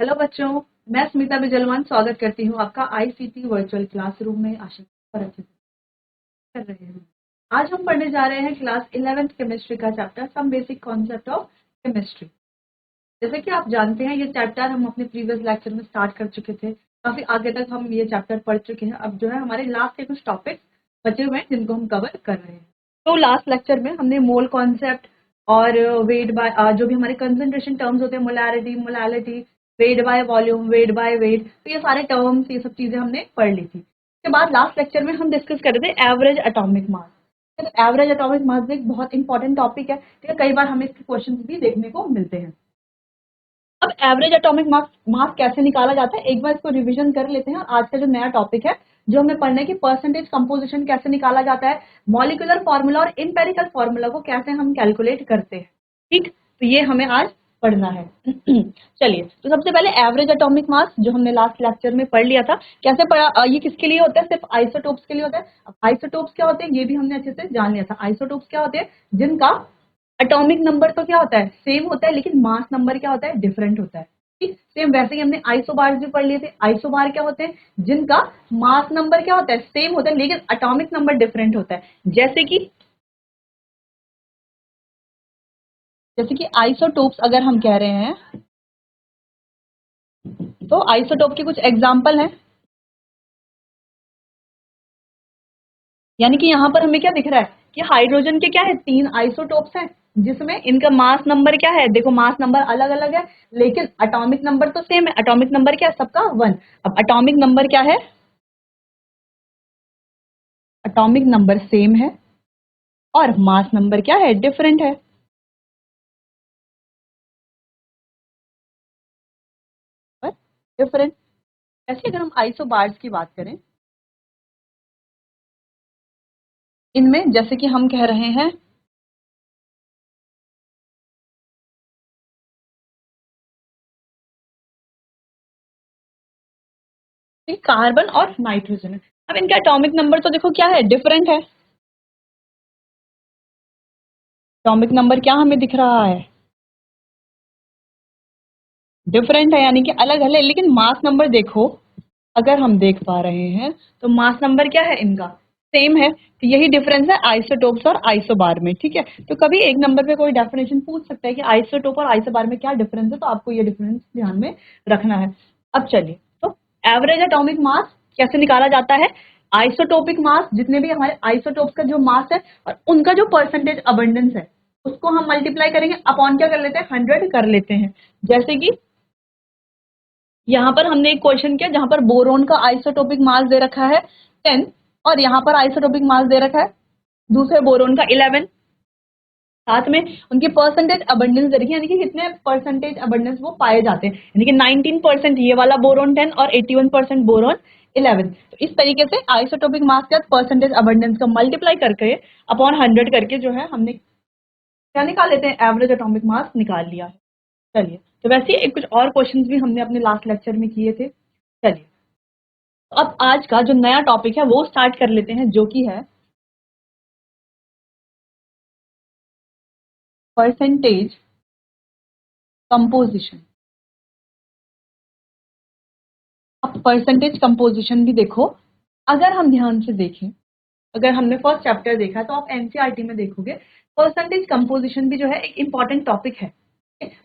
Hello बच्चों, मैं स्मिता बिजलवान स्वागत करती हूँ आपका आईसीटी वर्चुअल क्लासरूम में। आशा पर अच्छे से कर रहे हैं। आज हम पढ़ने जा रहे हैं क्लास 11th केमिस्ट्री का chapter some basic concept of chemistry. जैसे कि आप जानते हैं, ये चैप्टर हम अपने प्रीवियस लेक्चर में स्टार्ट कर चुके थे। काफी आगे तक हम ये चैप्टर पढ़ चुके हैं। अब जो है हमारे लास्ट के कुछ टॉपिक्स बचे हुए हैं जिनको हम कवर कर रहे हैं। तो लास्ट लेक्चर में हमने मोल कॉन्सेप्ट और वेट बाय जो भी हमारे कंसंट्रेशन टर्म्स होते हैं, molarity, molality, weight by volume, weight by weight, तो ये सारे टर्म्स, ये सब चीजें हमने पढ़ ली थी। उसके बाद लास्ट लेक्चर में हम डिस्कस कर रहे थे एवरेज एटॉमिक मास। तो एवरेज एटॉमिक मास एक बहुत इंपॉर्टेंट टॉपिक है, ठीक है। कई बार हमें इसके क्वेश्चन भी देखने को मिलते हैं। अब एवरेज एटॉमिक मास कैसे निकाला जाता है, एक बार इसको रिवीजन कर लेते हैं। आज का जो नया टॉपिक है जो हमें पढ़ना है कि परसेंटेज कंपोजिशन कैसे निकाला जाता है, मॉलिक्यूलर फॉर्मूला और एम्पिरिकल फॉर्मूला को कैसे हम कैलकुलेट करते हैं। ठीक, तो ये हमें आज पढ़ना है। चलिए, तो सबसे पहले एवरेज एटॉमिक मास जो हमने लास्ट लेक्चर में पढ़ लिया था, कैसे पढ़ा, ये किसके लिए होता है? सिर्फ आइसोटोप्स के लिए होता है। अब आइसोटोप्स क्या होते हैं ये भी हमने अच्छे से जान लिया था। आइसोटोप्स क्या होते हैं? जिनका एटॉमिक नंबर तो क्या होता है, सेम होता है, लेकिन मास नंबर क्या होता है, डिफरेंट होता है। ठीक, सेम वैसे ही हमने आइसोबार्स भी पढ़ लिए थे। आइसोबार क्या होते हैं? जिनका मास नंबर क्या होता है, सेम होता है, लेकिन एटॉमिक नंबर डिफरेंट होता है। जैसे कि आइसोटोप्स अगर हम कह रहे हैं, तो आइसोटोप के कुछ एग्जाम्पल हैं। यानी कि यहाँ पर हमें क्या दिख रहा है कि हाइड्रोजन के क्या है, 3 आइसोटोप्स हैं, जिसमें इनका मास नंबर क्या है, देखो मास नंबर अलग अलग है, लेकिन एटॉमिक नंबर तो सेम है। एटॉमिक नंबर क्या है सबका? 1। अब एटॉमिक नंबर क्या है? एटॉमिक नंबर सेम है और मास नंबर क्या है, डिफरेंट है। डिफरेंट। ऐसे अगर हम आइसोबार्स की बात करें, इनमें जैसे कि हम कह रहे हैं कि कार्बन और नाइट्रोजन है। अब इनका एटॉमिक नंबर तो देखो क्या है, डिफरेंट है। एटॉमिक नंबर क्या हमें दिख रहा है, डिफरेंट है, यानी कि अलग है, लेकिन मास नंबर देखो, अगर हम देख पा रहे हैं तो मास नंबर क्या है इनका, सेम है। तो यही डिफरेंस है आइसोटोप्स और आइसोबार में। ठीक है, तो कभी एक नंबर पे कोई डेफिनेशन पूछ सकता है कि आइसोटोप और आइसोबार में क्या डिफरेंस है, तो आपको ये डिफरेंस ध्यान में रखना है। अब चलिए, तो एवरेज एटॉमिक मास कैसे निकाला जाता है? आइसोटोपिक मास, जितने भी हमारे आइसोटोप्स का जो मास है और उनका जो परसेंटेज अबंडेंस है, उसको हम मल्टीप्लाई करेंगे, अपॉन क्या कर लेते हैं, 100 कर लेते हैं। जैसे कि यहाँ पर हमने एक क्वेश्चन किया जहां पर बोरोन का आइसोटोपिक मास दे रखा है 10 और यहाँ पर आइसोटोपिक मास दे रखा है दूसरे बोरोन का 11। साथ में उनकी परसेंटेज अबंडेंस दे रखी है, यानी कि कितने परसेंटेज अबंडेंस वो पाए जाते हैं, यानी कि 19% ये वाला बोरोन 10 और 81% बोरोन 11। तो इस तरीके से आइसोटोपिक मास के साथ परसेंटेज अबंडेंस का मल्टीप्लाई करके अपॉन 100 करके जो है हमने क्या निकाल लेते हैं, एवरेज एटॉमिक मास निकाल लिया है। चलिए, तो वैसे ही कुछ और क्वेश्चंस भी हमने अपने लास्ट लेक्चर में किए थे। चलिए, तो अब आज का जो नया टॉपिक है वो स्टार्ट कर लेते हैं, जो कि है परसेंटेज कंपोजिशन। अब परसेंटेज कंपोजिशन भी देखो, अगर हम ध्यान से देखें, अगर हमने फर्स्ट चैप्टर देखा तो आप एनसीईआरटी में देखोगे परसेंटेज कंपोजिशन भी जो है एक इम्पॉर्टेंट टॉपिक है।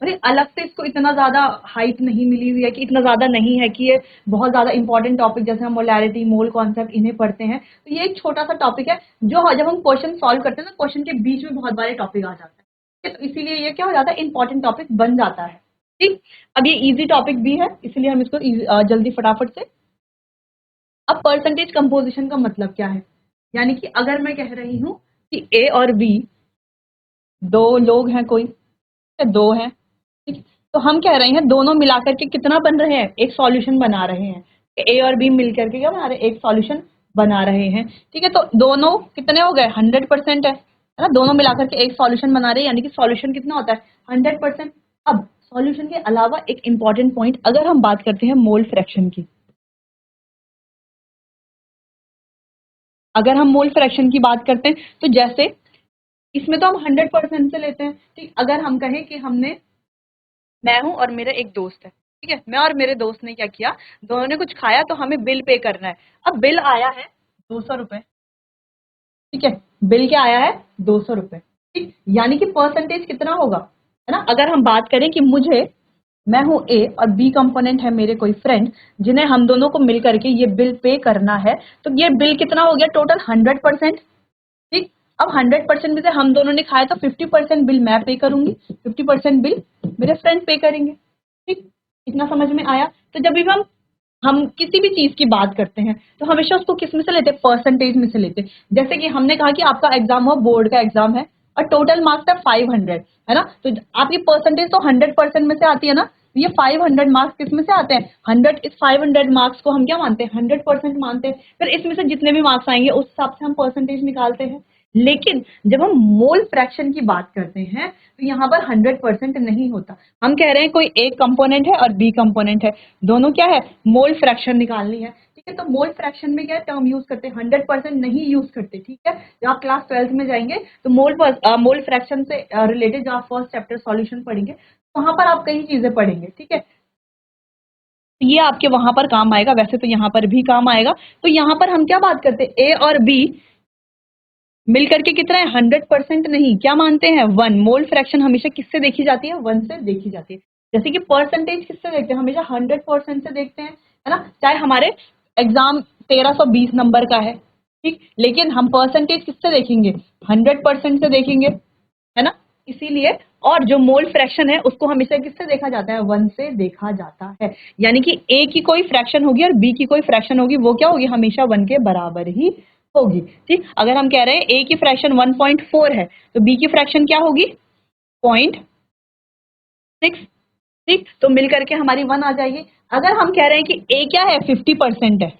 अरे अलग से इसको इतना ज्यादा हाइट नहीं मिली हुई है, कि इतना ज्यादा नहीं है कि ये बहुत ज्यादा इंपॉर्टेंट टॉपिक जैसे हम मोलैरिटी, मोल कॉन्सेप्ट इन्हें पढ़ते हैं, तो ये एक छोटा सा टॉपिक है जो जब हम क्वेश्चन सॉल्व करते हैं ना, क्वेश्चन के बीच में बहुत बारे टॉपिक आ जाता है, तो इसीलिए ये क्या हो जाता है, इंपॉर्टेंट टॉपिक बन जाता है। ठीक, अब ये इजी टॉपिक भी है, इसलिए हम इसको जल्दी फटाफट से। अब परसेंटेज कंपोजिशन का मतलब क्या है, यानी कि अगर मैं कह रही हूँ कि ए और बी दो लोग हैं, कोई दो हैं, ठीक, तो हम कह रहे हैं दोनों मिलाकर के कितना बन रहे हैं, एक सॉल्यूशन बना रहे हैं। ए और बी मिलकर के क्या बना रहे हैं, एक सॉल्यूशन बना रहे हैं। ठीक है, तो दोनों कितने हो गए, 100% है ना, दोनों मिलाकर के एक सॉल्यूशन बना रहे हैं, यानी कि सॉल्यूशन कितना होता है, 100%। अब सॉल्यूशन के अलावा एक इंपॉर्टेंट पॉइंट, अगर हम बात करते हैं मोल फ्रैक्शन की, अगर हम मोल फ्रैक्शन की बात करते हैं, तो जैसे इसमें तो हम 100% से लेते हैं। ठीक, अगर हम कहें कि मैं हूं और मेरा एक दोस्त है, ठीक है, मैं और मेरे दोस्त ने क्या किया, दोनों ने कुछ खाया तो हमें बिल पे करना है। अब बिल आया है 200 रुपए, ठीक है, बिल क्या आया है 200 रुपए, ठीक, यानी कि परसेंटेज कितना होगा, है ना। अगर हम बात करें कि मैं हूं ए और बी कंपोनेंट है मेरे कोई फ्रेंड, जिन्हें हम दोनों को मिल करके ये बिल पे करना है, तो ये बिल कितना हो गया टोटल 100%, ठीक। अब 100% में से हम दोनों ने खाया तो 50% बिल मैं पे करूंगी, 50% बिल मेरे फ्रेंड पे करेंगे, ठीक। इतना समझ में आया। तो जब भी हम किसी भी चीज की बात करते हैं तो हमेशा उसको किस में से लेते हैं, परसेंटेज में से लेते हैं। जैसे कि हमने कहा कि आपका एग्जाम हो, बोर्ड का एग्जाम है और टोटल मार्क्स है 500, है ना, तो आपकी परसेंटेज तो 100% में से आती है ना, तो ये 500 मार्क्स किस में से आते हैं, 100 इस 500 मार्क्स को हम क्या मानते हैं, 100% मानते हैं। फिर इसमें से जितने भी मार्क्स आएंगे उस हिसाब से हम परसेंटेज निकालते हैं। लेकिन जब हम मोल फ्रैक्शन की बात करते हैं तो यहाँ पर 100% नहीं होता। हम कह रहे हैं कोई एक कंपोनेंट है और बी कंपोनेंट है, दोनों क्या है, मोल फ्रैक्शन निकालनी है, ठीक है। तो मोल फ्रैक्शन में क्या टर्म यूज करते हैं, 100% नहीं यूज करते, ठीक है। जब आप क्लास 12th में जाएंगे तो मोल फ्रैक्शन से रिलेटेड जब आप फर्स्ट चैप्टर सॉल्यूशन पढ़ेंगे वहां पर आप कई चीजें पढ़ेंगे, ठीक है। तो ये आपके वहां पर काम आएगा, वैसे तो यहाँ पर भी काम आएगा। तो यहाँ पर हम क्या बात करते हैं, ए और बी मिलकर के कितना है, 100% नहीं, क्या मानते हैं, 1। मोल फ्रैक्शन हमेशा किससे देखी जाती है, 1 से देखी जाती है। जैसे कि परसेंटेज किससे देखते हैं, हमेशा 100% से देखते हैं, है ना। चाहे हमारे एग्जाम 1320 नंबर का है, ठीक, लेकिन हम परसेंटेज किससे देखेंगे, 100% से देखेंगे, है ना। इसीलिए और जो मोल फ्रैक्शन है उसको हमेशा किससे देखा जाता है, 1 से देखा जाता है। यानी कि ए की कोई फ्रैक्शन होगी और बी की कोई फ्रैक्शन होगी, वो क्या होगी, हमेशा 1 के बराबर ही होगी, ठीक। अगर हम कह रहे हैं ए की फ्रैक्शन 1.4 है तो बी की फ्रैक्शन क्या होगी, 0.6, ठीक। तो मिल करके हमारी 1 आ जाएगी। अगर हम कह रहे हैं कि ए क्या है, 50% है,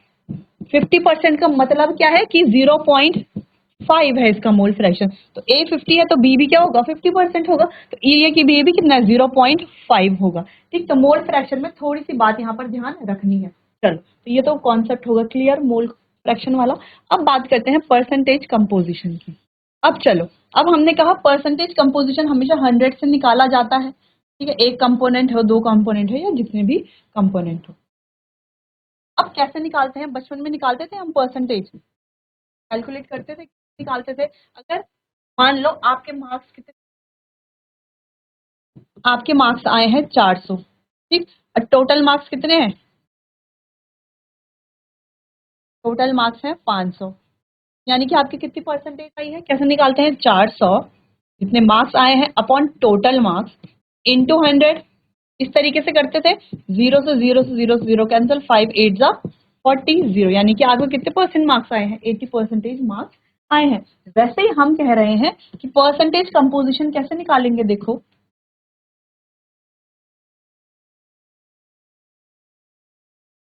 50% का मतलब क्या है कि 0.5 है इसका मोल फ्रैक्शन, तो ए 50 है तो बी भी क्या होगा, 50% होगा, तो ये की बी भी कितना है, 0.5 होगा, ठीक। तो मोल फ्रैक्शन में थोड़ी सी बात यहाँ पर ध्यान रखनी है। चलो, तो ये तो कॉन्सेप्ट होगा क्लियर मोल फ्रैक्शन वाला। अब बात करते हैं परसेंटेज कंपोजिशन की। अब चलो, अब हमने कहा परसेंटेज कंपोजिशन हमेशा 100 से निकाला जाता है, ठीक है, एक कंपोनेंट हो, दो कंपोनेंट है या जितने भी कंपोनेंट हो। अब कैसे निकालते हैं, बचपन में निकालते थे हम परसेंटेज, कैलकुलेट करते थे, निकालते थे। अगर मान लो आपके मार्क्स कितने, आपके मार्क्स आए हैं 400, ठीक, और टोटल मार्क्स कितने हैं, टोटल मार्क्स हैं 500, यानी कि आपकी कितनी परसेंटेज आई है, कैसे निकालते हैं, 400 जितने मार्क्स आए हैं अपॉन टोटल मार्क्स इनटू 100, इस तरीके से करते थे। जीरो से जीरो से जीरो से जीरो कैंसिल, 5 8 जा 40, 0, यानी कि आपको कितने परसेंट मार्क्स आए हैं, 80% मार्क्स आए हैं। वैसे ही हम कह रहे हैं कि परसेंटेज कंपोजिशन कैसे निकालेंगे, देखो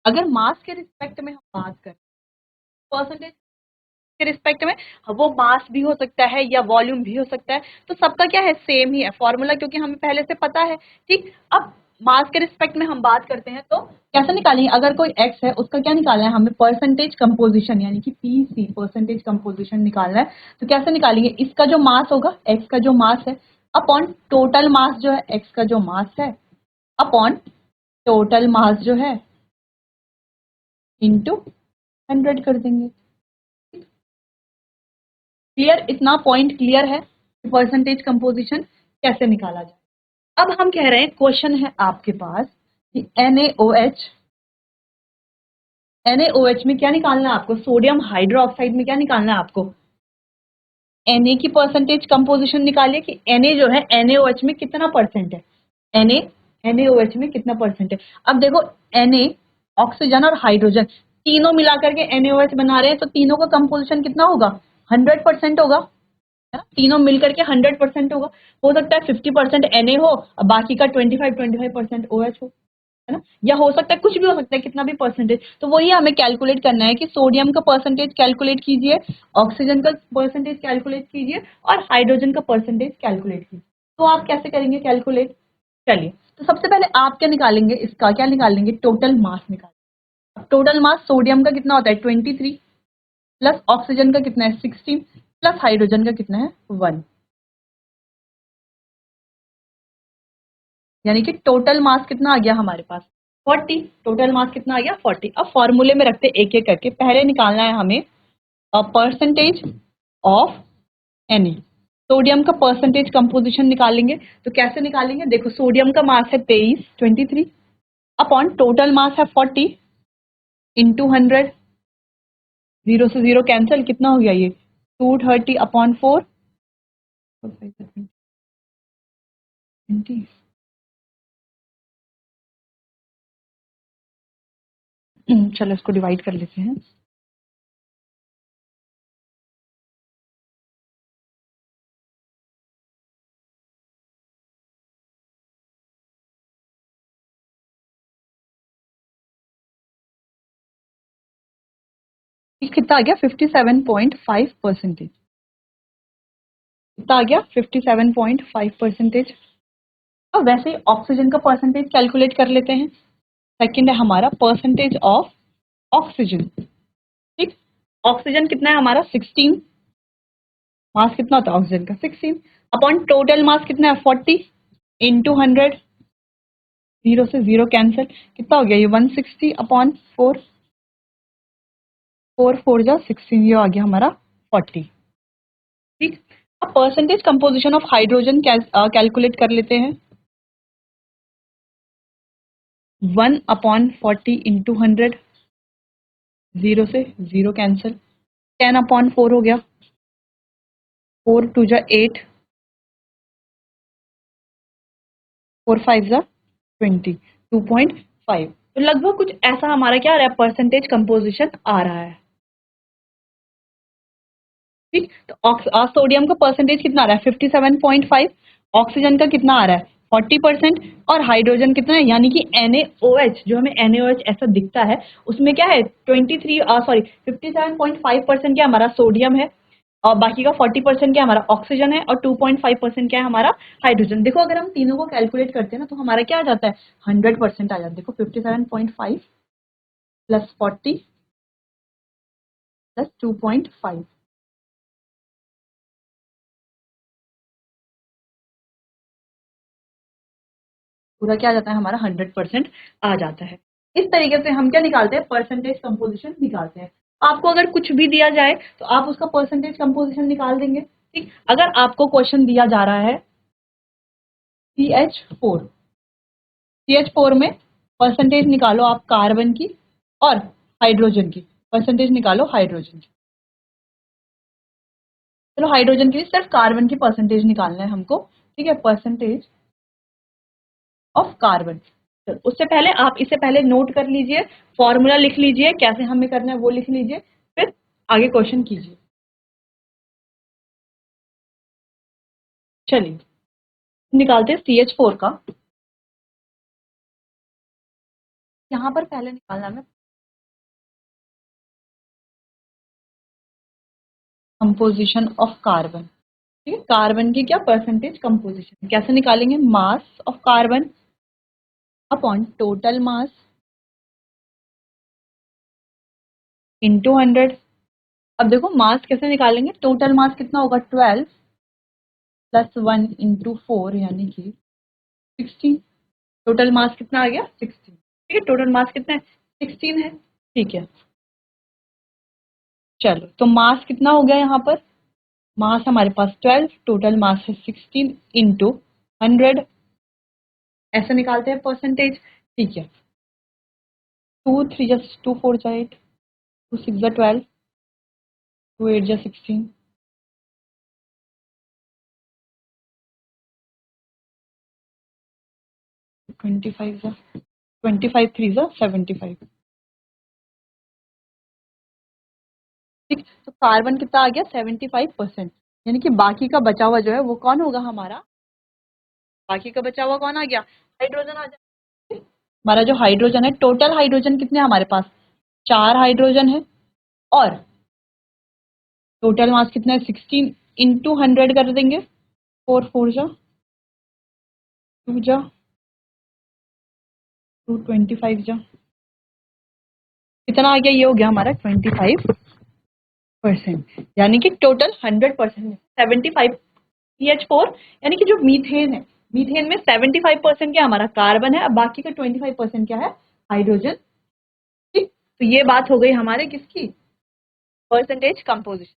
अगर मास के रिस्पेक्ट में हम बात करें, परसेंटेज के रिस्पेक्ट में, वो मास भी हो सकता है या वॉल्यूम भी हो सकता है, तो सबका क्या है, सेम ही है फॉर्मूला, क्योंकि हमें पहले से पता है, ठीक। अब मास के रिस्पेक्ट में हम बात करते हैं तो कैसे निकालेंगे, अगर कोई एक्स है उसका क्या निकालना है हमें, परसेंटेज कंपोजिशन, यानी कि पीसी परसेंटेज कंपोजिशन निकालना है। तो कैसे निकालेंगे, इसका जो मास होगा, एक्स का जो मास है अपॉन टोटल मास जो है, एक्स का जो मास है अपॉन टोटल मास जो है इंटू 100 कर देंगे। क्लियर, इतना पॉइंट क्लियर है कि परसेंटेज कंपोजिशन कैसे निकाला जाए। अब हम कह रहे हैं, क्वेश्चन है आपके पास कि NaOH, NaOH में क्या निकालना है आपको, सोडियम हाइड्रोक्साइड में क्या निकालना है आपको, Na की परसेंटेज कंपोजिशन निकालिए कि Na जो है NaOH में कितना परसेंट है, Na NaOH में कितना परसेंट है। अब देखो Na ऑक्सीजन और हाइड्रोजन तीनों मिलाकर के NaOH बना रहे हैं, तो तीनों का कंपोजिशन कितना होगा, 100% होगा, है ना, तीनों मिलकर के 100% होगा। हो सकता है 50% Na हो और बाकी का 25% OH हो, है ना, या हो सकता है कुछ भी हो सकता है, कितना भी परसेंटेज। तो वही हमें कैलकुलेट करना है कि सोडियम का परसेंटेज कैलकुलेट कीजिए, ऑक्सीजन का परसेंटेज कैलकुलेट कीजिए और हाइड्रोजन का परसेंटेज कैलकुलेट कीजिए। तो आप कैसे करेंगे कैलकुलेट, चलिए, तो सबसे पहले आप क्या निकालेंगे, इसका क्या निकालेंगे, टोटल मास निकालेंगे। टोटल मास सोडियम का कितना होता है 23, प्लस ऑक्सीजन का कितना है 16, प्लस हाइड्रोजन का कितना है 1, यानी कि टोटल मास कितना आ गया हमारे पास, 40, टोटल मास कितना आ गया 40। अब फॉर्मूले में रखते एक एक करके, पहले निकालना है हमें परसेंटेज ऑफ Na। सोडियम का परसेंटेज कंपोजिशन निकालेंगे, तो कैसे निकालेंगे, देखो सोडियम का मास है 23 अपॉन टोटल मास है 40 इंटू 100, 0 से 0 कैंसिल, कितना हो गया ये 230 अपॉन 4, 20। चलो इसको डिवाइड कर लेते हैं। ये कितना आ गया 57.5%। कितना आ गया 57.5%। अब वैसे ही ऑक्सीजन का परसेंटेज कैलकुलेट कर लेते हैं। सेकंड है हमारा परसेंटेज ऑफ ऑक्सीजन। ठीक, ऑक्सीजन कितना है हमारा 16, मास कितना होता है ऑक्सीजन का 16 अपॉन टोटल मास कितना है 40 इंटू 100, 0 से 0 कैंसिल, कितना हो गया ये 160 अपॉन 4, 4 4 जा 16, ये आ गया हमारा 40। ठीक, अब percentage composition of hydrogen calculate कर लेते हैं। 1 अपॉन 40 इंटू 100, 0 से 0 कैंसिल, 10 अपॉन 4 हो गया, 4 2 जा 8, 4 5 जा 20, 2.5। तो लगभग कुछ ऐसा हमारा क्या आ रहा है, परसेंटेज कंपोजिशन आ रहा है। ठीक, तो सोडियम का परसेंटेज कितना आ रहा है 57.5, ऑक्सीजन का कितना आ रहा है 40%, और हाइड्रोजन कितना है, यानी कि NaOH, जो हमें NaOH ऐसा दिखता है, उसमें क्या है 57.5% क्या हमारा सोडियम है, और बाकी का 40% क्या हमारा ऑक्सीजन है, और 2.5% क्या है हमारा हाइड्रोजन। देखो अगर हम तीनों को कैलकुलेट करते हैं ना, तो हमारा क्या आ जाता है 100% आ जाता है। देखो 57.5 प्लस 40 प्लस 2.5, पूरा क्या आ जाता है हमारा 100% आ जाता है। इस तरीके से हम क्या निकालते हैं, परसेंटेज कंपोजिशन निकालते हैं। आपको अगर कुछ भी दिया जाए तो आप उसका परसेंटेज कंपोजिशन निकाल देंगे। ठीक, अगर आपको क्वेश्चन दिया जा रहा है CH4, CH4 में परसेंटेज निकालो आप कार्बन की और हाइड्रोजन की, परसेंटेज निकालो हाइड्रोजन की। चलो हाइड्रोजन की सिर्फ कार्बन की परसेंटेज निकालना है हमको। ठीक है, परसेंटेज ऑफ कार्बन। तो उससे पहले आप इसे पहले नोट कर लीजिए, फॉर्मूला लिख लीजिए, कैसे हमें करना है वो लिख लीजिए, फिर आगे क्वेश्चन कीजिए। चलिए निकालते हैं CH4 का। यहाँ पर पहले निकालना है कंपोजिशन ऑफ कार्बन। ठीक है, कार्बन की क्या परसेंटेज कंपोजिशन कैसे निकालेंगे, mass of carbon upon total mass into 100। अब देखो मास कैसे निकालेंगे, टोटल मास कितना होगा 12 प्लस 1 इंटू 4 यानी कि 16। टोटल मास कितना आ गया 16। ठीक है, टोटल मास कितना है 16 है। ठीक है, चलो तो मास कितना हो गया यहाँ पर, मास हमारे पास 12, टोटल मास है 16 इंटू 100, ऐसे निकालते हैं परसेंटेज। ठीक है, 2 3 जा 2 4 जा 8, 2 6 जा 12, 2 8 जा 16, 25 जा 25 3 जा 75। ठीक, तो कार्बन कितना आ गया 75%, यानी कि बाकी का बचा हुआ जो है वो कौन होगा हमारा, बाकी का बचा हुआ कौन आ गया, हाइड्रोजन आ जाए। हमारा जो हाइड्रोजन है, टोटल हाइड्रोजन कितने हमारे पास 4 हाइड्रोजन है, और टोटल मास कितना है 16 इंटू 100 कर देंगे, 4 4 जा 2 जा 2 25 जा, कितना आ गया, ये हो गया हमारा 25%, यानी कि टोटल 100% में 75 CH4, यानी कि जो मीथेन है, मीथेन में 75% क्या हमारा कार्बन है, अब बाकी का 25% क्या है हाइड्रोजन। ठीक, तो ये बात हो गई हमारे किसकी, परसेंटेज कंपोजिशन।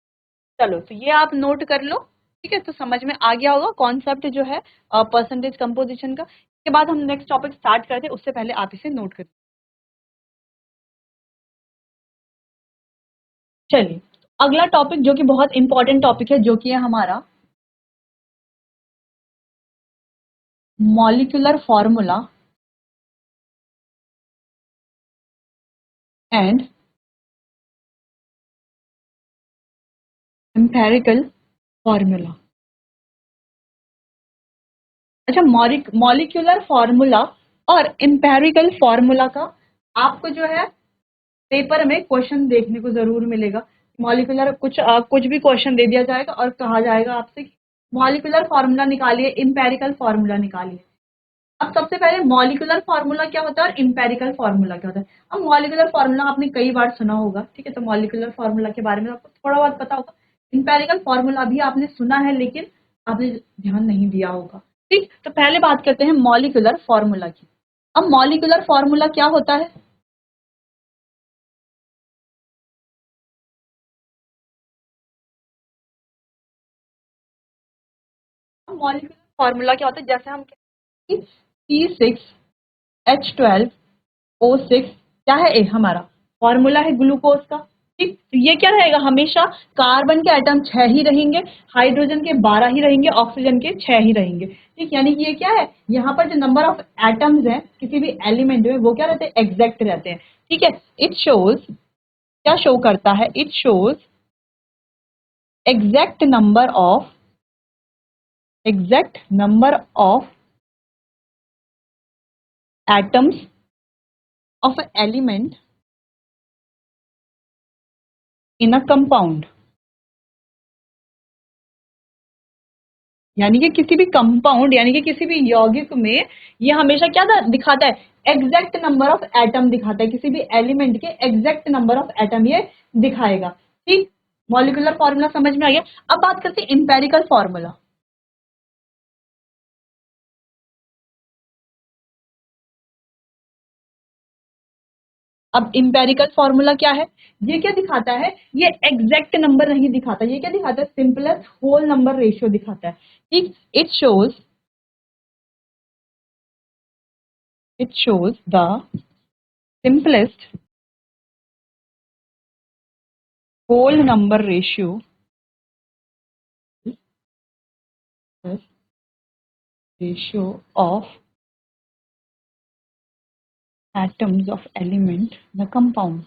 चलो तो ये आप नोट कर लो, ठीक है, तो समझ में आ गया होगा कॉन्सेप्ट जो है परसेंटेज कंपोजिशन का। इसके बाद हम नेक्स्ट टॉपिक स्टार्ट करते हैं, उससे पहले आप इसे नोट करिए। चलिए, अगला टॉपिक जो कि बहुत इंपॉर्टेंट टॉपिक है, जो कि है हमारा molecular formula and empirical formula. अच्छा, मॉलिक्यूलर फॉर्मूला और एम्पेरिकल फॉर्मूला का आपको जो है पेपर में क्वेश्चन देखने को जरूर मिलेगा। मॉलिक्यूलर कुछ भी क्वेश्चन दे दिया जाएगा और कहा जाएगा आपसे कि मॉलिक्यूलर फॉर्मूला निकालिए, एम्पेरिकल फॉर्मूला निकालिए। अब सबसे पहले मॉलिक्यूलर फॉर्मूला क्या होता है और एम्पेरिकल फॉर्मूला क्या होता है। अब मॉलिक्यूलर फॉर्मूला आपने कई बार सुना होगा, ठीक है, तो मॉलिक्यूलर फॉर्मूला के बारे में आपको थोड़ा बहुत पता होगा। एम्पेरिकल फॉर्मूला भी आपने सुना है लेकिन आपने ध्यान नहीं दिया होगा। ठीक, तो पहले बात करते हैं मॉलिक्यूलर फॉर्मूला की। अब मॉलिक्यूलर फॉर्मूला क्या होता है। मॉलिक्यूलर फॉर्मूला क्या होता है, जैसे हम कहते हैं कि C6H12O6 क्या है, ए हमारा फॉर्मूला है ग्लूकोज का। ठीक, तो ये क्या रहेगा, हमेशा कार्बन के एटम 6 ही रहेंगे, हाइड्रोजन के 12 ही रहेंगे, ऑक्सीजन के 6 ही रहेंगे। ठीक, यानी कि ये क्या है, यहाँ पर जो नंबर ऑफ एटम्स हैं किसी भी एलिमेंट में वो क्या रहते हैं, एग्जैक्ट रहते हैं। ठीक है, इट शोज, क्या शो करता है, it shows exact number of atoms of an element in a compound। यानी कि किसी भी कंपाउंड यानी कि किसी भी यौगिक में ये हमेशा क्या दिखाता है, एग्जैक्ट नंबर ऑफ एटम दिखाता है, किसी भी एलिमेंट के एग्जैक्ट नंबर ऑफ एटम ये दिखाएगा। ठीक, मॉलिक्यूलर फॉर्मूला समझ में आ गया। अब बात करते हैं इंपेरिकल फॉर्मूला। अब इंपेरिकल फॉर्मूला क्या है, ये क्या दिखाता है, ये एग्जैक्ट नंबर नहीं दिखाता, ये क्या दिखाता है, सिंपलेस्ट होल नंबर रेशियो दिखाता है। ठीक, it shows the simplest whole number ratio of atoms of element the compound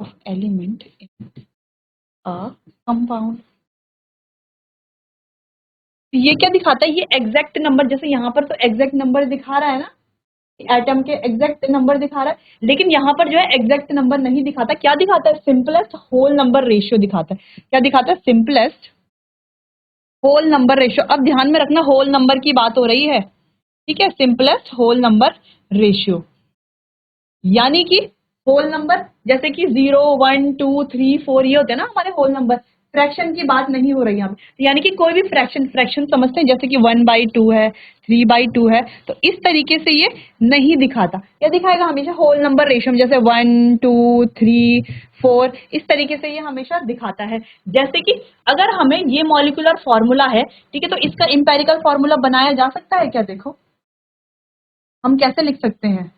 of element in a compound। तो ये क्या दिखाता है, ये एग्जैक्ट नंबर, जैसे यहाँ पर तो एग्जैक्ट नंबर दिखा रहा है ना, एटम के एग्जैक्ट नंबर दिखा रहा है, लेकिन यहाँ पर जो है एग्जैक्ट नंबर नहीं दिखाता, क्या दिखाता है, सिंपलेस्ट होल नंबर रेशियो दिखाता है। क्या दिखाता है, सिंपलेस्ट होल नंबर रेशियो। अब ध्यान में रखना, होल नंबर की बात हो रही है, ठीक है, सिंपलेस्ट होल नंबर रेशियो। यानी कि होल नंबर जैसे कि 0 1 2 3 4 ये होते हैं ना हमारे होल नंबर, फ्रैक्शन की बात नहीं हो रही यहाँ पे। तो यानी कि कोई भी फ्रैक्शन समझते हैं, जैसे कि 1/2 है, 3/2 है, तो इस तरीके से ये नहीं दिखाता। क्या दिखाएगा, हमेशा होल नंबर रेशियो में, जैसे 1 2 3 4 इस तरीके से ये हमेशा दिखाता है। जैसे कि अगर हमें ये मॉलिक्यूलर फॉर्मूला है, ठीक है, तो इसका इंपेरिकल फॉर्मूला बनाया जा सकता है क्या, देखो हम कैसे लिख सकते हैं।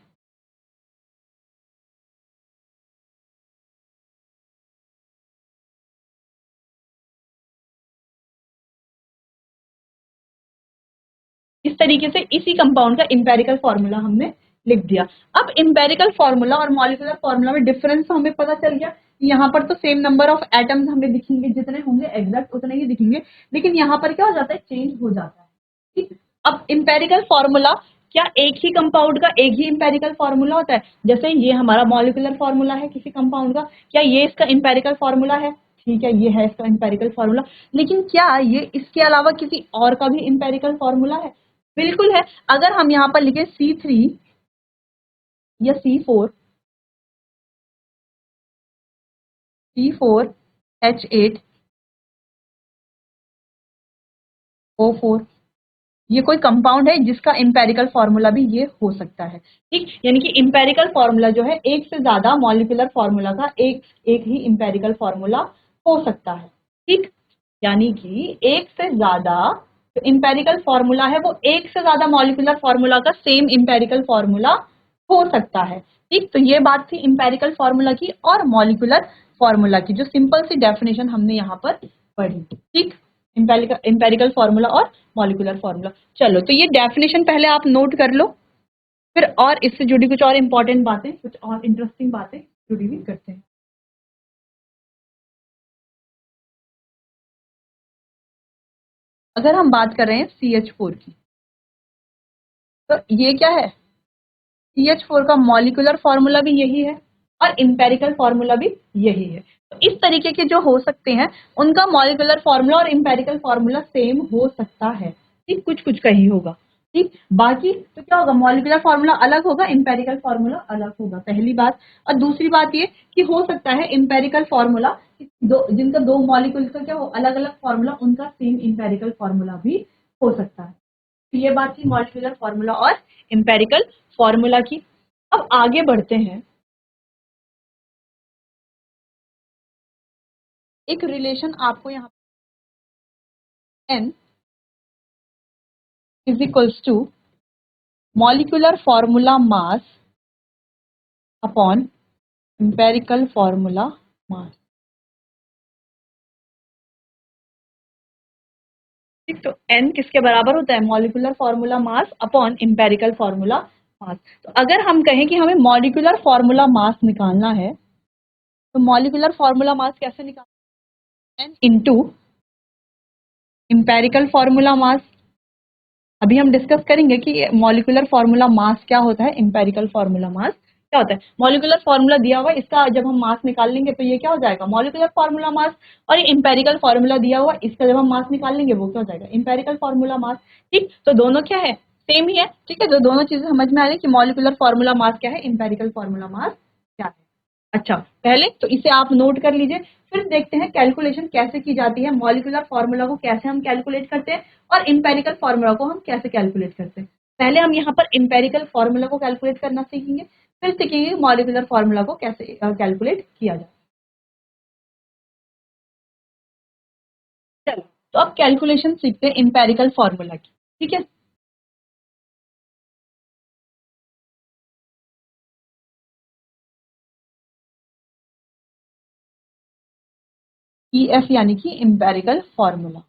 इस तरीके से इसी कंपाउंड का इंपेरिकल फॉर्मूला हमने लिख दिया। अब इंपेरिकल फॉर्मूला और मॉलिक्यूलर फॉर्मूला में डिफरेंस तो हमें पता चल गया। यहाँ पर तो सेम नंबर ऑफ एटम्स हमें दिखेंगे, जितने होंगे एग्जैक्ट उतने ही दिखेंगे, लेकिन यहाँ पर क्या हो जाता है, चेंज हो जाता है। ठीक, अब इंपेरिकल फॉर्मूला, क्या एक ही कंपाउंड का एक ही इंपेरिकल फॉर्मूला होता है, जैसे ये हमारा मॉलिक्यूलर फॉर्मूला है किसी कंपाउंड का, क्या ये इसका इंपेरिकल फॉर्मूला है, ठीक है, ये है इसका इंपेरिकल फॉर्मूला, लेकिन क्या ये इसके अलावा किसी और का भी इंपेरिकल फॉर्मूला है, बिल्कुल है। अगर हम यहाँ पर लिखे C3 या C4H8O4, ये कोई कंपाउंड है जिसका इंपेरिकल फॉर्मूला भी ये हो सकता है, ठीक। यानी कि इंपेरिकल फॉर्मूला जो है एक से ज्यादा मॉलिक्यूलर फॉर्मूला का एक एक ही इंपेरिकल फॉर्मूला हो सकता है, ठीक। यानी कि एक से ज्यादा जो इंपेरिकल फॉर्मूला है वो एक से ज्यादा मॉलिक्यूलर फॉर्मूला का सेम इंपेरिकल फॉर्मूला हो सकता है, ठीक। तो ये बात थी इंपेरिकल फॉर्मूला की और मॉलिक्यूलर फॉर्मूला की, जो सिंपल सी डेफिनेशन हमने यहाँ पर पढ़ी, ठीक। इंपेरिकल फॉर्मूला और मॉलिक्यूलर फॉर्मूला। चलो, तो ये डेफिनेशन पहले आप नोट कर लो, फिर और इससे जुड़ी कुछ और इंपॉर्टेंट बातें, कुछ और इंटरेस्टिंग बातें जुड़ी हुई करते हैं। अगर हम बात कर रहे हैं CH4 की, तो ये क्या है, CH4 का मॉलिक्यूलर फॉर्मूला भी यही है और इंपेरिकल फॉर्मूला भी यही है। तो इस तरीके के जो हो सकते हैं उनका मॉलिक्यूलर फॉर्मूला और इंपेरिकल फॉर्मूला सेम हो सकता है, ठीक। कुछ कुछ का ही होगा, ठीक। बाकी तो क्या होगा, मॉलिक्यूलर फॉर्मूला अलग होगा, इंपेरिकल फॉर्मूला अलग होगा, पहली बात। और दूसरी बात ये कि हो सकता है इंपेरिकल फॉर्मूला दो, जिनका दो मॉलिक्यूल का क्या हो अलग अलग फॉर्मूला, उनका सेम इंपेरिकल फॉर्मूला भी हो सकता है। ये बात थी मॉलिक्यूलर फॉर्मूला और इंपेरिकल फॉर्मूला की। अब आगे बढ़ते हैं, एक रिलेशन आपको यहाँ n is equals to molecular formula mass upon empirical formula mass, ठीक। तो n किसके बराबर होता है, molecular formula mass upon empirical formula mass. तो अगर हम कहें कि हमें मॉलिक्यूलर फॉर्मूला मास निकालना है, तो मॉलिक्यूलर फॉर्मूला मास कैसे निकालना, n इंटू इंपेरिकल फॉर्मूला मास। अभी हम डिस्कस करेंगे कि मॉलिक्यूलर फॉर्मूला मास क्या होता है, इंपेरिकल फॉर्मूला मास क्या होता है। मॉलिक्यूलर फॉर्मूला दिया हुआ है, इसका जब हम मास निकाल लेंगे तो ये क्या हो जाएगा, मॉलिक्यूलर फॉर्मूला मास। और ये इंपेरिकल फॉर्मूला दिया हुआ, इसका जब हम मास निकाल लेंगे वो क्या हो जाएगा, इंपेरिकल फॉर्मूला मास, ठीक। तो दोनों क्या है, सेम ही है, ठीक है। तो दोनों चीजें समझ में आ रही है कि मॉलिक्यूलर फॉर्मूला मास क्या है, इंपेरिकल फॉर्मूला मास क्या है। अच्छा, पहले तो इसे आप नोट कर लीजिए, फिर देखते हैं कैलकुलेशन कैसे की जाती है, मॉलिक्यूलर फॉर्मूला को कैसे हम कैलकुलेट करते हैं और इंपेरिकल फॉर्मूला को हम कैसे कैलकुलेट करते हैं। पहले हम यहाँ पर इंपेरिकल फॉर्मूला को कैलकुलेट करना सीखेंगे, फिर सीखेंगे मॉलिक्यूलर फॉर्मूला को कैसे कैलकुलेट किया जाए। चलो, तो अब कैलकुलेशन सीखते हैं इंपेरिकल फॉर्मूला की, ठीक है। EF यानी कि इंपेरिकल फॉर्मूला,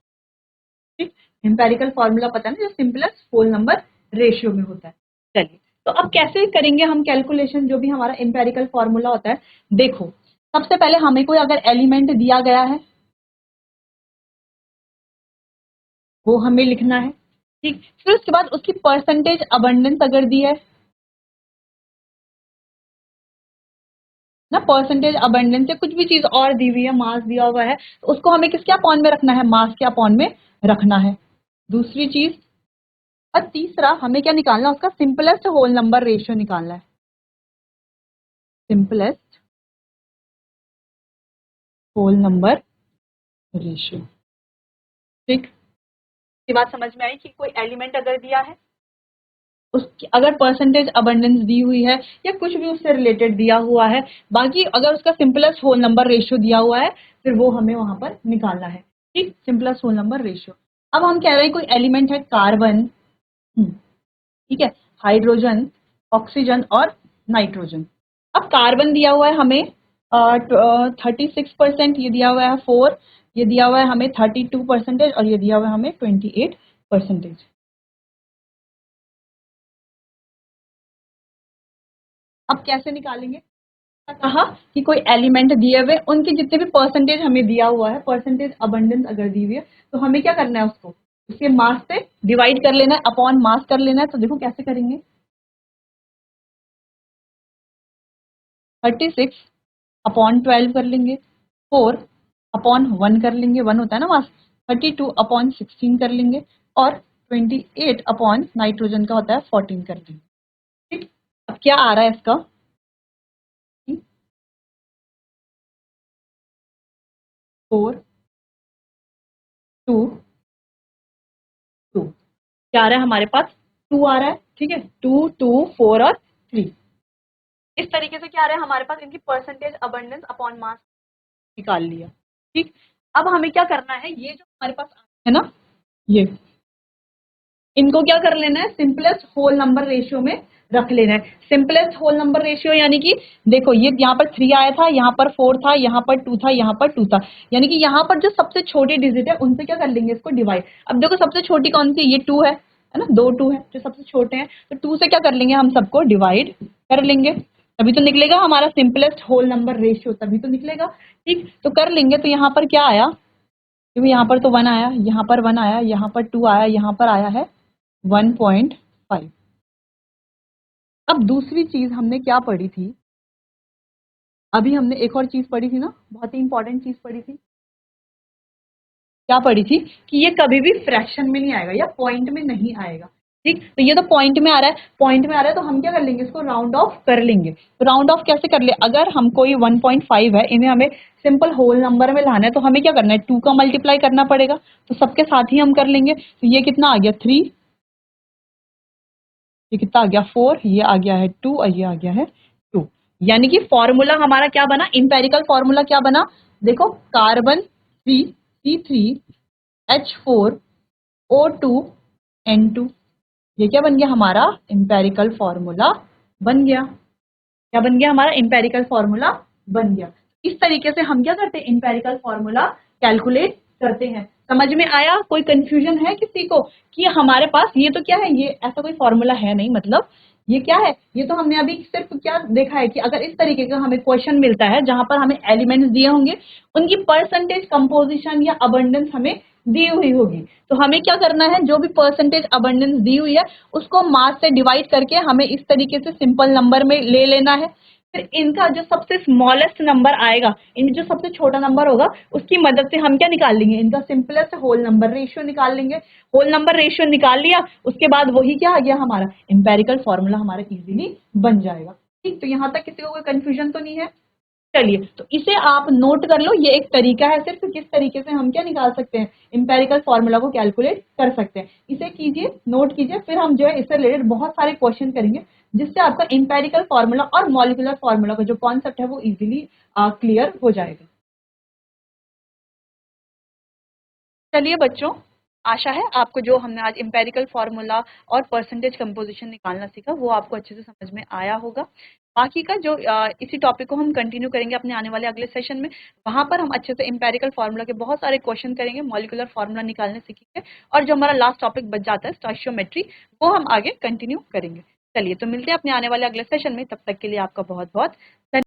ठीक। इंपेरिकल फॉर्मूला पता है ना, जो सिंपलेस्ट होल नंबर रेशियो में होता है। चलिए, तो अब कैसे करेंगे हम कैलकुलेशन, जो भी हमारा इंपेरिकल फॉर्मूला होता है। देखो, सबसे पहले हमें कोई अगर एलिमेंट दिया गया है वो हमें लिखना है, ठीक। फिर उसके बाद उसकी परसेंटेज अबंडेंस अगर दी है ना, परसेंटेज अबंडेंस या कुछ भी चीज और दी हुई है, मास दिया हुआ है, तो उसको हमें किसके अपॉन में रखना है, मास के अपॉन में रखना है, दूसरी चीज। और तीसरा हमें क्या निकालना है, उसका सिंपलेस्ट होल नंबर रेशियो निकालना है, सिंपलेस्ट होल नंबर रेशियो, ठीक। ये बात समझ में आई कि कोई एलिमेंट अगर दिया है, उसकी अगर परसेंटेज अबंडेंस दी हुई है या कुछ भी उससे रिलेटेड दिया हुआ है, बाकी अगर उसका सिंपलेस्ट होल नंबर रेशियो दिया हुआ है, फिर वो हमें वहां पर निकालना है, ठीक। Simplest whole number ratio. अब हम कह रहे हैं कोई एलिमेंट है कार्बन, ठीक है, हाइड्रोजन, ऑक्सीजन और नाइट्रोजन। अब कार्बन दिया हुआ है हमें 36%, ये दिया हुआ है 4, ये दिया हुआ है हमें 32% और ये दिया हुआ है हमें 28%। अब कैसे निकालेंगे, कहा कि कोई एलिमेंट दिए हुए उनके जितने भी परसेंटेज हमें दिया हुआ है, परसेंटेज अबंडेंस अगर दी हुई है, तो हमें क्या करना है, उसको उसके मास से डिवाइड कर लेना है, अपॉन मास कर लेना है। तो देखो कैसे करेंगे, 36 अपॉन 12 कर लेंगे, 4 अपॉन 1 कर लेंगे, 1 होता है ना मास, 32 अपॉन 16 कर लेंगे और 28 अपॉन नाइट्रोजन का होता है 14 कर लेंगे, ठीक। अब क्या आ रहा है इसका, 4 2 2, क्या आ रहा है हमारे पास, 2 आ रहा है, ठीक है, 2, 2, 4 और 3। इस तरीके से क्या आ रहा है हमारे पास, इनकी परसेंटेज अबंडेंस अपॉन मास निकाल लिया, ठीक। अब हमें क्या करना है, ये जो हमारे पास है ना, ये इनको क्या कर लेना है, सिंपलेस्ट होल नंबर रेशियो में रख लेना है। सिंपलेस्ट होल नंबर रेशियो यानी कि देखो, ये यहाँ पर 3 आया था, यहाँ पर 4 था, यहाँ पर 2 था, यहाँ पर 2 था, यानी कि यहाँ पर जो सबसे छोटी डिजिट है उनसे क्या कर लेंगे, इसको डिवाइड। अब देखो सबसे छोटी कौन सी, ये 2 है ना, 2 2 है जो सबसे छोटे हैं, तो 2 से क्या कर लेंगे, हम सबको डिवाइड कर लेंगे, तभी तो निकलेगा हमारा सिंपलेस्ट होल नंबर रेशियो, तभी तो निकलेगा, ठीक। तो कर लेंगे, तो यहाँ पर क्या आया, क्योंकि यहाँ पर तो 1 आया, यहाँ पर 1 आया, यहाँ पर 2 आया, यहाँ पर आया है 1.5। अब दूसरी चीज हमने क्या पढ़ी थी, अभी हमने एक और चीज पढ़ी थी ना, बहुत ही इंपॉर्टेंट चीज पढ़ी थी, क्या पढ़ी थी, कि ये कभी भी फ्रैक्शन में नहीं आएगा या पॉइंट में नहीं आएगा, ठीक। तो ये तो पॉइंट में आ रहा है, पॉइंट में आ रहा है, तो हम क्या कर लेंगे, इसको राउंड ऑफ कर लेंगे। तो राउंड ऑफ कैसे कर ले, अगर हम कोई 1.5 है, इन्हें हमें सिंपल होल नंबर में लाना है, तो हमें क्या करना है, 2 का मल्टीप्लाई करना पड़ेगा, तो सबके साथ ही हम कर लेंगे। तो ये कितना आ गया 3, ये कितना आ गया 4, ये आ गया है 2 और ये आ गया है 2। यानी कि फॉर्मूला हमारा क्या बना, इंपेरिकल फॉर्मूला क्या बना, देखो, कार्बन 3C3H4O2N2, ये क्या बन गया हमारा, इंपेरिकल फॉर्मूला बन गया। क्या बन गया हमारा, इंपेरिकल फॉर्मूला बन गया। इस तरीके से हम क्या करते हैं, इंपेरिकल फॉर्मूला कैलकुलेट करते हैं। समझ में आया, कोई कंफ्यूजन है किसी को, कि हमारे पास ये तो क्या है, ये ऐसा कोई फॉर्मूला है नहीं, मतलब ये क्या है, ये तो हमने अभी सिर्फ क्या देखा है कि अगर इस तरीके का हमें क्वेश्चन मिलता है जहां पर हमें एलिमेंट्स दिए होंगे, उनकी परसेंटेज कंपोजिशन या अबंडेंस हमें दी हुई होगी, तो हमें क्या करना है, जो भी परसेंटेज अबंडेंस दी हुई है उसको मास से डिवाइड करके हमें इस तरीके से सिंपल नंबर में ले लेना है। फिर इनका जो सबसे स्मॉलेस्ट नंबर आएगा, इन जो सबसे छोटा नंबर होगा, उसकी मदद से हम क्या निकाल लेंगे, इनका सिंपलेस्ट होल नंबर रेशियो निकाल लेंगे। होल नंबर रेशियो निकाल लिया, उसके बाद वही क्या आ गया हमारा, इंपेरिकल फॉर्मूला हमारा इजीली बन जाएगा, ठीक। तो यहाँ तक किसी को कोई कंफ्यूजन तो नहीं है। चलिए, तो इसे आप नोट कर लो, ये एक तरीका है सिर्फ किस तरीके से हम क्या निकाल सकते हैं, इंपेरिकल फॉर्मूला को कैलकुलेट कर सकते हैं। इसे कीजिए, नोट कीजिए, फिर हम जो है इससे रिलेटेड बहुत सारे क्वेश्चन करेंगे, जिससे आपका इंपेरिकल फॉर्मूला और मॉलिक्यूलर फॉर्मूला का जो कॉन्सेप्ट है वो इजीली क्लियर हो जाएगा। चलिए बच्चों, आशा है आपको जो हमने आज इंपेरिकल फॉर्मूला और परसेंटेज कंपोजिशन निकालना सीखा वो आपको अच्छे से समझ में आया होगा। बाकी का जो इसी टॉपिक को हम कंटिन्यू करेंगे अपने आने वाले अगले सेशन में, वहां पर हम अच्छे से इंपेरिकल फॉर्मूला के बहुत सारे क्वेश्चन करेंगे, मॉलिक्यूलर फॉर्मूला निकालने सीखेंगे, और जो हमारा लास्ट टॉपिक बच जाता है स्टोइचियोमेट्री, वो हम आगे कंटिन्यू करेंगे। चलिए, तो मिलते हैं अपने आने वाले अगले सेशन में, तब तक के लिए आपका बहुत बहुत